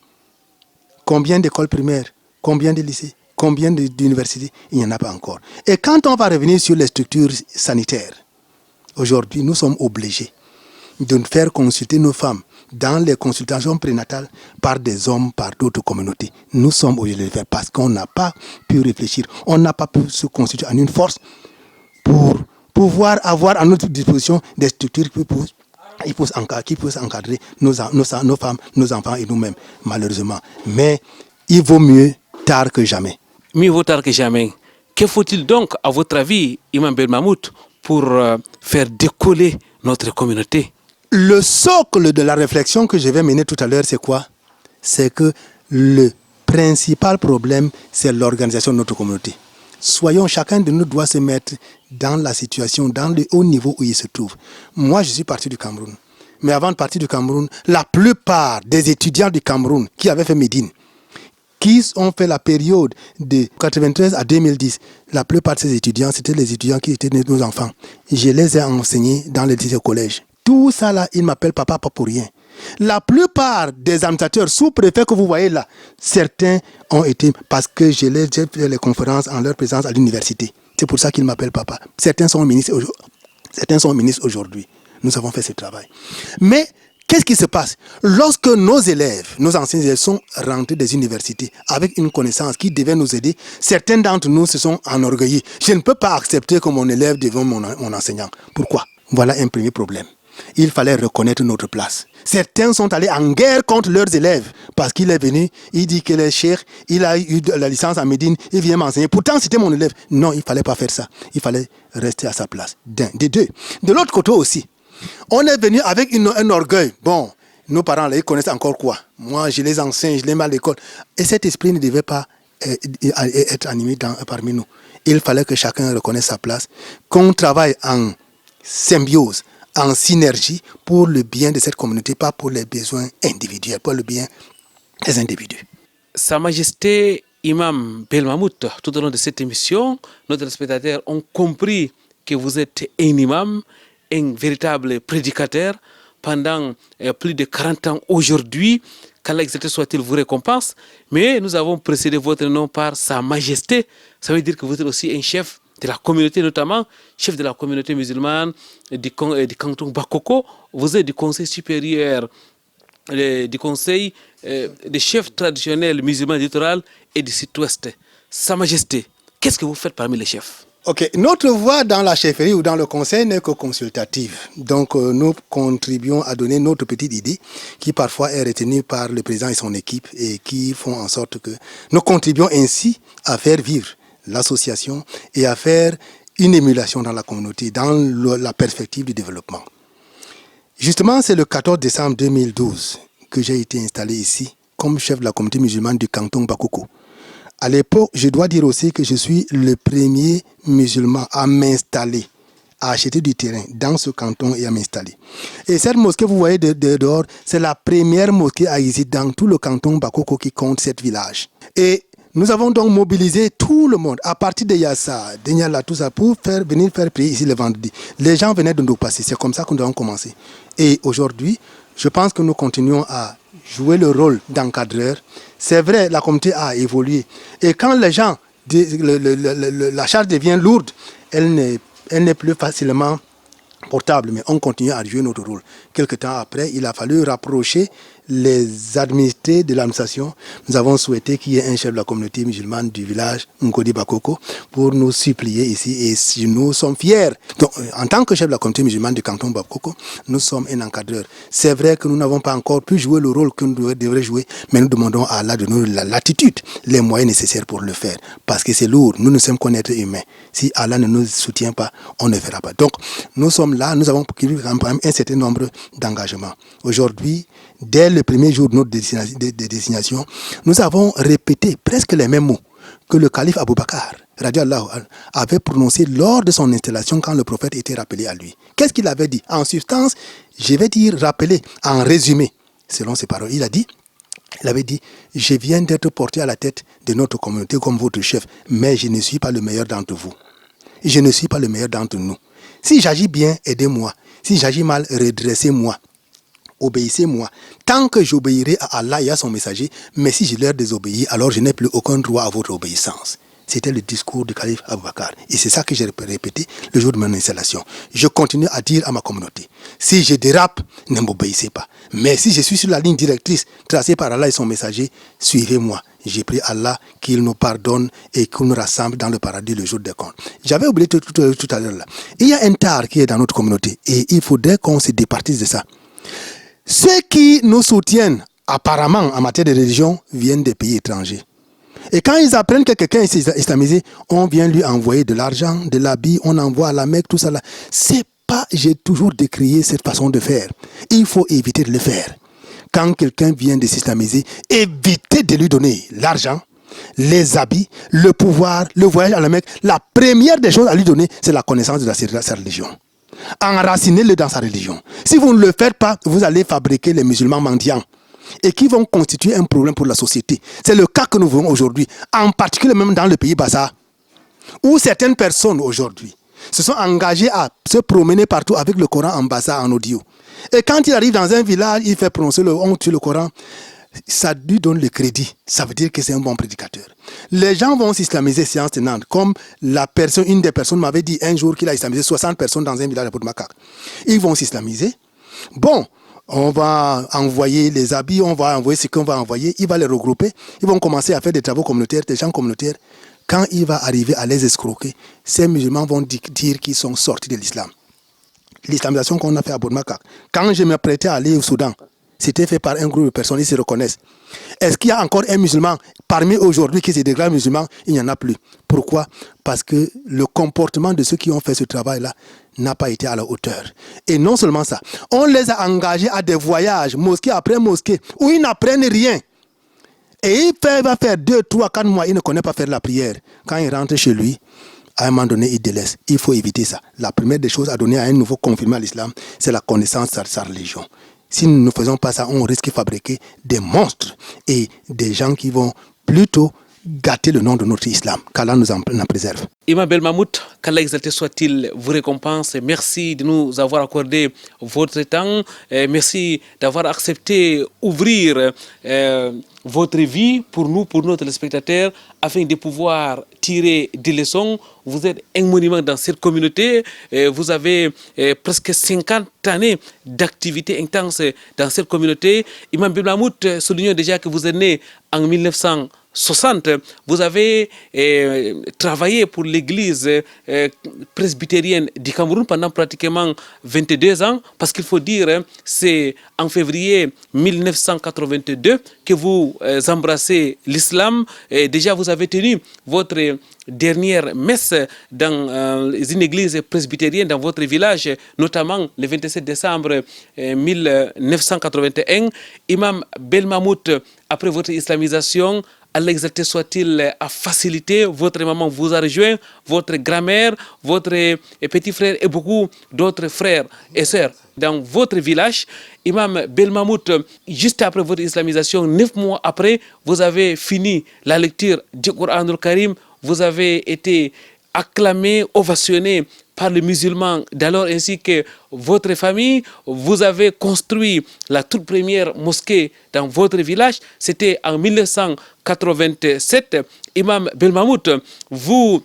Combien d'écoles primaires? Combien de lycées? Combien d'universités? Il n'y en a pas encore. Et quand on va revenir sur les structures sanitaires, aujourd'hui, nous sommes obligés de faire consulter nos femmes dans les consultations prénatales par des hommes, par d'autres communautés. Nous sommes obligés de le faire parce qu'on n'a pas pu réfléchir. On n'a pas pu se constituer en une force pour pouvoir avoir à notre disposition des structures qui puissent encadrer nos femmes, nos enfants et nous-mêmes, malheureusement. Mais il vaut mieux tard que jamais. Mieux vaut tard que jamais. Que faut-il donc, à votre avis, Imam Bel Mahmoud, pour faire décoller notre communauté? Le socle de la réflexion que je vais mener tout à l'heure, c'est quoi? C'est que le principal problème, c'est l'organisation de notre communauté. Chacun de nous doit se mettre dans la situation, dans le haut niveau où il se trouve. Moi, je suis parti du Cameroun. Mais avant de partir du Cameroun, la plupart des étudiants du Cameroun qui avaient fait Médine, qui ont fait la période de 93 à 2010, la plupart de ces étudiants, c'était les étudiants qui étaient nos enfants. Je les ai enseignés dans les lycées et collèges. Tout ça là, ils m'appellent papa, pas pour rien. La plupart des administrateurs sous-préfets que vous voyez là, certains ont été, parce que j'ai fait les conférences en leur présence à l'université. C'est pour ça qu'ils m'appellent papa. Certains sont ministres aujourd'hui. Nous avons fait ce travail. Mais qu'est-ce qui se passe? Lorsque nos élèves, nos anciens élèves sont rentrés des universités avec une connaissance qui devait nous aider, certains d'entre nous se sont enorgueillis. Je ne peux pas accepter que mon élève devient mon enseignant. Pourquoi? Voilà un premier problème. Il fallait reconnaître notre place. Certains sont allés en guerre contre leurs élèves parce qu'il est venu, il dit qu'il est cheikh, il a eu la licence à Médine, il vient m'enseigner. Pourtant, c'était mon élève. Non, il ne fallait pas faire ça. Il fallait rester à sa place. Des deux. De l'autre côté aussi, on est venu avec un orgueil. Bon, nos parents, là, ils connaissent encore quoi? Moi, je les enseigne, je les mets à l'école. Et cet esprit ne devait pas être animé parmi nous. Il fallait que chacun reconnaisse sa place, qu'on travaille en symbiose, en synergie pour le bien de cette communauté, pas pour les besoins individuels, pour le bien des individus. Sa Majesté Imam Bel Mahmoud, tout au long de cette émission, nos téléspectateurs ont compris que vous êtes un imam, un véritable prédicateur pendant plus de 40 ans aujourd'hui. Qu'Allah exalté soit-il vous récompense. Mais nous avons précédé votre nom par Sa Majesté. Ça veut dire que vous êtes aussi un chef de la communauté, notamment chef de la communauté musulmane du canton Bakoko. Vous êtes du conseil supérieur, du conseil des chefs traditionnels musulmans du littoral et du sud-ouest. Sa Majesté, qu'est-ce que vous faites parmi les chefs? Ok, notre voix dans la chefferie ou dans le conseil n'est que consultative. Donc, nous contribuons à donner notre petite idée qui parfois est retenue par le président et son équipe et qui font en sorte que nous contribuons ainsi à faire vivre l'association et à faire une émulation dans la communauté, dans la perspective du développement. Justement, c'est le 14 décembre 2012 que j'ai été installé ici comme chef de la communauté musulmane du canton Bakoko. À l'époque, je dois dire aussi que je suis le premier musulman à m'installer, à acheter du terrain dans ce canton et à m'installer. Et cette mosquée, vous voyez de dehors, c'est la première mosquée à exister dans tout le canton Bakoko qui compte 7 villages. Et nous avons donc mobilisé tout le monde, à partir de Yassa, de Niala, tout ça, pour venir faire prier ici le vendredi. Les gens venaient de nous passer, c'est comme ça que nous avons commencé. Et aujourd'hui, je pense que nous continuons à jouer le rôle d'encadreur. C'est vrai, la communauté a évolué. Et quand les gens, la charge devient lourde, elle n'est plus facilement portable, mais on continue à jouer notre rôle. Quelque temps après, il a fallu rapprocher les administrés de l'administration. Nous avons souhaité qu'il y ait un chef de la communauté musulmane du village Nkodi Bakoko pour nous supplier ici, et nous sommes fiers. Donc, en tant que chef de la communauté musulmane du canton Bakoko, nous sommes un encadreur. C'est vrai que nous n'avons pas encore pu jouer le rôle que nous devrions jouer, mais nous demandons à Allah de nous la latitude, les moyens nécessaires pour le faire, parce que c'est lourd. Nous ne sommes qu'un être humain. Si Allah ne nous soutient pas, on ne fera pas. Donc, nous sommes là, nous avons pris un certain nombre d'engagements. Aujourd'hui, dès le premier jour de notre désignation, nous avons répété presque les mêmes mots que le calife Abou Bakar avait prononcé lors de son installation quand le prophète était rappelé à lui. Qu'est-ce qu'il avait dit? En substance, je vais dire rappelé, en résumé, selon ses paroles. Il avait dit, je viens d'être porté à la tête de notre communauté comme votre chef, mais je ne suis pas le meilleur d'entre vous. Je ne suis pas le meilleur d'entre nous. Si j'agis bien, aidez-moi. Si j'agis mal, redressez-moi. Obéissez-moi. Tant que j'obéirai à Allah et à son messager, mais si je leur désobéis, alors je n'ai plus aucun droit à votre obéissance. C'était le discours du calife Abou Bakar. Et c'est ça que j'ai répété le jour de mon installation. Je continue à dire à ma communauté, si je dérape, ne m'obéissez pas. Mais si je suis sur la ligne directrice tracée par Allah et son messager, suivez-moi. J'ai prié Allah qu'il nous pardonne et qu'il nous rassemble dans le paradis le jour des comptes. J'avais oublié tout à l'heure là. Il y a un tard qui est dans notre communauté et il faudrait qu'on se départisse de ça. Ceux qui nous soutiennent apparemment en matière de religion viennent des pays étrangers. Et quand ils apprennent que quelqu'un est islamisé, on vient lui envoyer de l'argent, de l'habit, on envoie à la Mecque, tout ça là. C'est pas, j'ai toujours décrié cette façon de faire. Il faut éviter de le faire. Quand quelqu'un vient de s'islamiser, évitez de lui donner l'argent, les habits, le pouvoir, le voyage à la Mecque. La première des choses à lui donner, c'est la connaissance de sa religion. Enracinez-le dans sa religion. Si vous ne le faites pas, vous allez fabriquer les musulmans mendiants et qui vont constituer un problème pour la société. C'est le cas que nous voyons aujourd'hui, en particulier même dans le pays Bassa, où certaines personnes aujourd'hui se sont engagées à se promener partout avec le Coran en Bassa, en audio. Et quand il arrive dans un village, il fait prononcer le Coran, ça lui donne le crédit. Ça veut dire que c'est un bon prédicateur. Les gens vont s'islamiser séance tenante, comme une des personnes m'avait dit un jour qu'il a islamisé 60 personnes dans un village de Poudmakak. Ils vont s'islamiser. Bon, on va envoyer les habits, on va envoyer ce qu'on va envoyer, il va les regrouper, ils vont commencer à faire des travaux communautaires, des gens communautaires. Quand il va arriver à les escroquer, ces musulmans vont dire qu'ils sont sortis de l'islam. L'islamisation qu'on a fait à Poudmakak, quand je m'apprêtais à aller au Soudan, c'était fait par un groupe de personnes, ils se reconnaissent. Est-ce qu'il y a encore un musulman parmi aujourd'hui qui se déclare musulman? Il n'y en a plus. Pourquoi? Parce que le comportement de ceux qui ont fait ce travail-là n'a pas été à la hauteur. Et non seulement ça, on les a engagés à des voyages, mosquée après mosquée, où ils n'apprennent rien. Et il va faire 2, 3, 4 mois, il ne connaît pas faire la prière. Quand il rentre chez lui, à un moment donné, il délaisse. Il faut éviter ça. La première des choses à donner à un nouveau confirmé à l'islam, c'est la connaissance de sa religion. Si nous ne faisons pas ça, on risque de fabriquer des monstres et des gens qui vont plutôt gâter le nom de notre islam. Qu'Allah nous en préserve. Imam Belmamout, qu'Allah exalté soit-il, vous récompense. Merci de nous avoir accordé votre temps. Merci d'avoir accepté ouvrir votre vie pour nous, pour nos téléspectateurs, afin de pouvoir tirer des leçons. Vous êtes un monument dans cette communauté. Vous avez presque 50 années d'activité intense dans cette communauté. Imam Belmamout, soulignons déjà que vous êtes né en 1960. Vous avez travaillé pour l'église presbytérienne du Cameroun pendant pratiquement 22 ans, parce qu'il faut dire, c'est en février 1982 que vous embrassez l'islam. Déjà, vous avez tenu votre dernière messe dans une église presbytérienne dans votre village, notamment le 27 décembre 1981. Imam Belmamout, après votre islamisation, Allah exalté soit-il, a facilité. Votre maman vous a rejoint, votre grand-mère, votre petit frère et beaucoup d'autres frères et sœurs dans votre village. Imam Belmamout, juste après votre islamisation, 9 mois après, vous avez fini la lecture du Coran al-Karim. Vous avez été acclamé, ovationné par les musulmans d'alors ainsi que votre famille. Vous avez construit la toute première mosquée dans votre village. C'était en 1987. Imam Belmamout, vous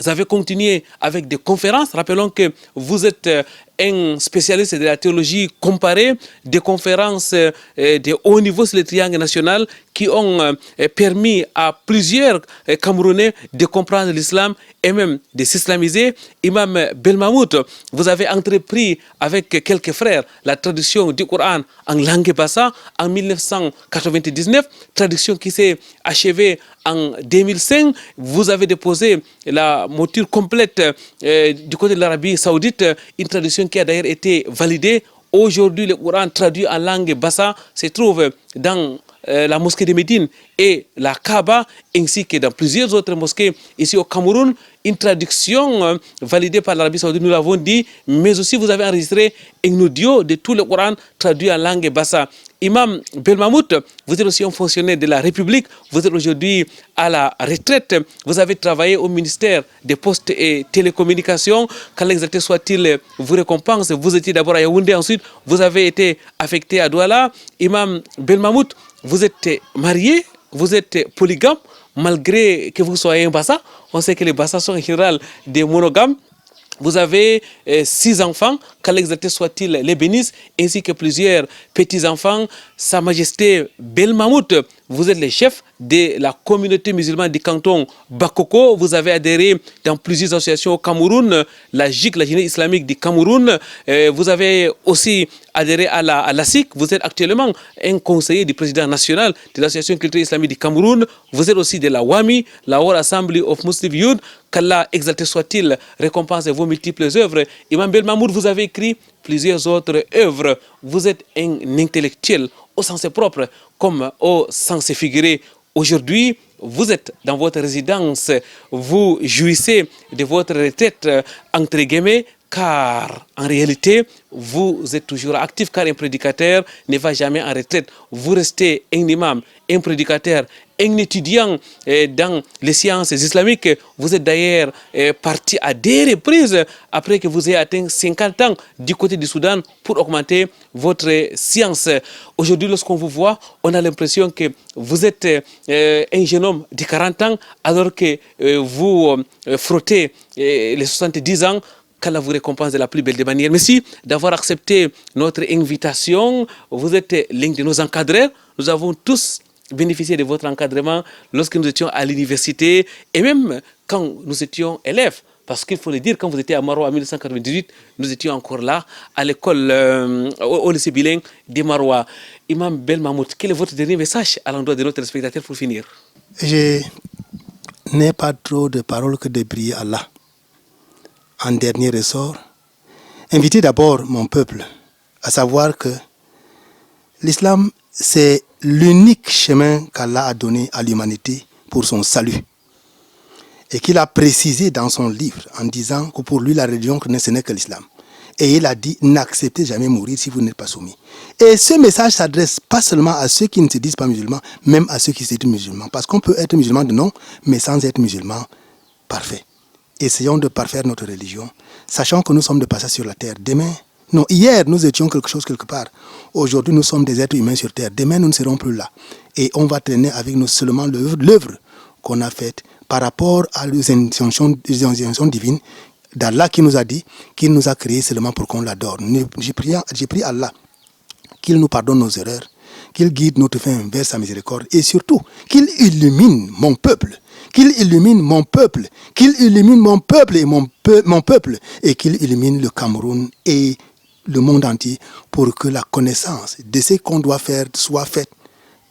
avez continué avec des conférences. Rappelons que vous êtes un spécialiste de la théologie comparée, des conférences de haut niveau sur le triangle national qui ont permis à plusieurs Camerounais de comprendre l'islam et même de s'islamiser. Imam Belmamout, vous avez entrepris avec quelques frères la traduction du Coran en langue bassa en 1999, traduction qui s'est achevée en 2005. Vous avez déposé la mouture complète du côté de l'Arabie Saoudite, une traduction qui a d'ailleurs été validée. Aujourd'hui, le Coran traduit en langue bassa se trouve dans la mosquée de Médine et la Kaaba, ainsi que dans plusieurs autres mosquées ici au Cameroun. Une traduction validée par l'Arabie Saoudite, nous l'avons dit, mais aussi vous avez enregistré un audio de tout le Coran traduit en langue bassa. Imam Belmamout, vous êtes aussi un fonctionnaire de la République, vous êtes aujourd'hui à la retraite, vous avez travaillé au ministère des Postes et Télécommunications, qu'Allah exalté soit-il vous récompense. Vous étiez d'abord à Yaoundé, ensuite vous avez été affecté à Douala. Imam Belmamout, vous êtes marié, vous êtes polygame, malgré que vous soyez un bassa. On sait que les bassas sont en général des monogames. Vous avez 6 enfants, qu'Allah exalté soit-il les bénisse, ainsi que plusieurs petits-enfants. Sa Majesté Belmamout, vous êtes le chef de la communauté musulmane du canton Bakoko. Vous avez adhéré dans plusieurs associations au Cameroun, la JIC, la Jeunesse islamique du Cameroun. Vous avez aussi adhéré à la SIC. Vous êtes actuellement un conseiller du président national de l'association culturelle islamique du Cameroun. Vous êtes aussi de la WAMI, la World Assembly of Muslim Youth. Qu'Allah exalté soit-il récompense vos multiples œuvres. Imam Belmamout, vous avez écrit plusieurs autres œuvres. Vous êtes un intellectuel au sens propre comme au sens figuré. Aujourd'hui, vous êtes dans votre résidence, vous jouissez de votre retraite entre guillemets, car en réalité, vous êtes toujours actif, car un prédicateur ne va jamais en retraite. Vous restez un imam, un prédicateur, un étudiant dans les sciences islamiques. Vous êtes d'ailleurs parti à des reprises après que vous ayez atteint 50 ans du côté du Soudan pour augmenter votre science. Aujourd'hui, lorsqu'on vous voit, on a l'impression que vous êtes un jeune homme de 40 ans alors que vous frottez les 70 ans. Qu'Allah vous récompense de la plus belle des manières. Merci d'avoir accepté notre invitation. Vous êtes l'un de nos encadreurs. Nous avons tous bénéficié de votre encadrement lorsque nous étions à l'université et même quand nous étions élèves. Parce qu'il faut le dire, quand vous étiez à Maroua en 1998, nous étions encore là, à l'école, au lycée bilingue de Maroua. Imam Belmamout, quel est votre dernier message à l'endroit de nos téléspectateurs pour finir? Je n'ai pas trop de paroles que de prier Allah. En dernier ressort, inviter d'abord mon peuple à savoir que l'islam, c'est l'unique chemin qu'Allah a donné à l'humanité pour son salut. Et qu'il a précisé dans son livre en disant que pour lui, la religion, ce n'est que l'islam. Et il a dit, n'acceptez jamais mourir si vous n'êtes pas soumis. Et ce message s'adresse pas seulement à ceux qui ne se disent pas musulmans, même à ceux qui se disent musulmans. Parce qu'on peut être musulman de nom, mais sans être musulman parfait. Essayons de parfaire notre religion, sachant que nous sommes de passage sur la terre. Demain, Non, hier, nous étions quelque chose quelque part. Aujourd'hui, nous sommes des êtres humains sur Terre. Demain, nous ne serons plus là. Et on va traîner avec nous seulement l'œuvre qu'on a faite par rapport à les intentions divines d'Allah qui nous a dit qu'il nous a créés seulement pour qu'on l'adore. J'ai prié Allah qu'il nous pardonne nos erreurs, qu'il guide notre fin vers sa miséricorde et surtout qu'il illumine mon peuple, qu'il illumine mon peuple, qu'il illumine mon peuple et mon peuple et qu'il illumine le Cameroun et le monde entier pour que la connaissance de ce qu'on doit faire soit faite.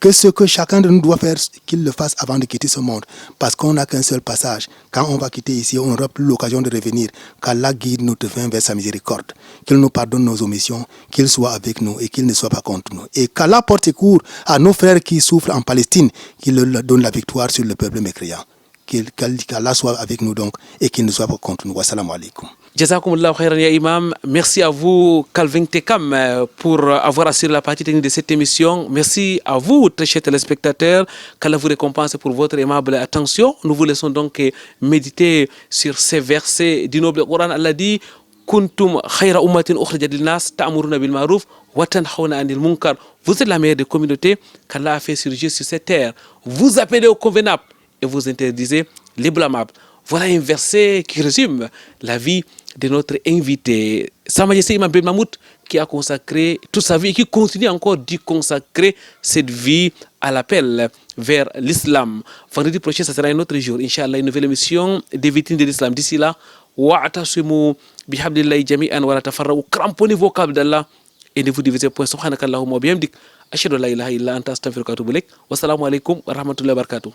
Que ce que chacun de nous doit faire, qu'il le fasse avant de quitter ce monde. Parce qu'on n'a qu'un seul passage. Quand on va quitter ici, on n'aura plus l'occasion de revenir. Qu'Allah guide notre fin vers sa miséricorde. Qu'il nous pardonne nos omissions, qu'il soit avec nous et qu'il ne soit pas contre nous. Et qu'Allah porte secours à nos frères qui souffrent en Palestine, qu'il leur donne la victoire sur le peuple mécréant. Qu'Allah soit avec nous donc et qu'il ne soit pas contre nous. Wassalamu alaikum. Jazakumullah khairan ya imam. Merci à vous Calvin Tekam pour avoir assuré la partie technique de cette émission. Merci à vous très chers téléspectateurs. Qu'Allah vous récompense pour votre aimable attention. Nous vous laissons donc méditer sur ces versets du noble Coran. Allah dit Kuntum khayra ummatin ukhrijat lin-nas ta'muruna bil ma'ruf wa tanhauna 'anil munkar. Vous êtes la meilleure des communautés qu'Allah a fait surgir sur cette terre. Vous appelez au convenable et vous interdisez les blâmables. Voilà un verset qui résume la vie de notre invité, Sa Majesté Imam Ben Mahmoud, qui a consacré toute sa vie et qui continue encore d'y consacrer cette vie à l'appel vers l'islam. Vendredi prochain, ça sera un autre jour, Inch'Allah, une nouvelle émission des vitrines de l'islam. D'ici là, wa'atasimu bihablillahi jami'an wa la tafarraqu. Cramponnez vos câbles d'Allah et ne vous divisez point. Subhanakallahumma wa bihamdik. Ashhadu an la ilaha illa anta astaghfiruka wa atubu ilaik. Wassalamu alaikum wa rahmatullahi wa barakatuh.